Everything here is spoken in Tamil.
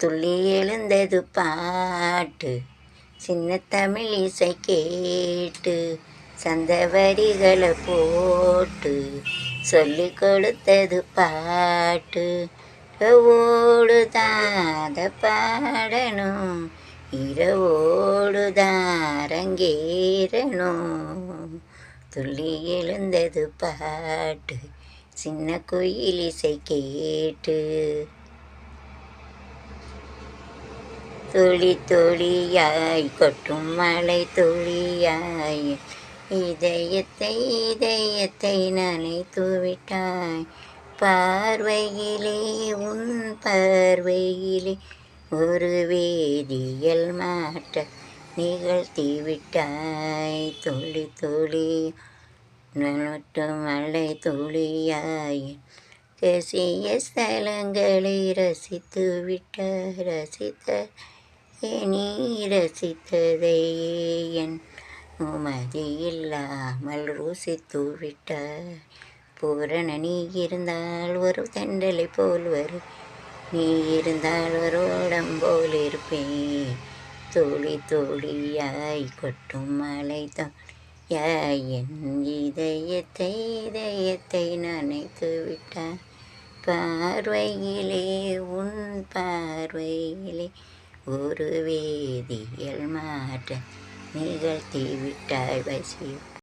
துள்ளி எழுந்தது பாட்டு சின்ன தமிழ் இசை கேட்டு சந்த வரிகளை போட்டு சொல்லி கொடுத்தது பாட்டு இரவோடு தாத பாடணும் இரவோடு தாரங்கேறணும் துள்ளி எழுந்தது பாட்டு சின்ன குயில் இசை கேட்டு துளி துளியாய் கொட்டும் மழை துளியாய் இதயத்தை நனைத்து விட்டாய் பார்வையிலே உன் பார்வையிலே ஒரு வேதியியல் மாற்ற நிகழ்த்தி விட்டாய் துளி துளி நொட்டும் மழை துளியாய் ரசிய ஸ்தலங்களை ரசித்து நீ ரசித்ததை என் உமதி இல்லாமல் ருசித்து விட்டாய் பூரண நீ இருந்தால் ஒரு தெண்டலை போல் வரும் நீ இருந்தால் ஒரு உடம்போல் இருப்பேன் துளி துளியாய் கொட்டும் மழை யாய் என் இதயத்தை நனைத்து விட்டாய் பார்வையிலே உன் பார்வையிலே ஒரு வேதியியல் மாற்ற நிகழ்த்தி விட்டாய் வசி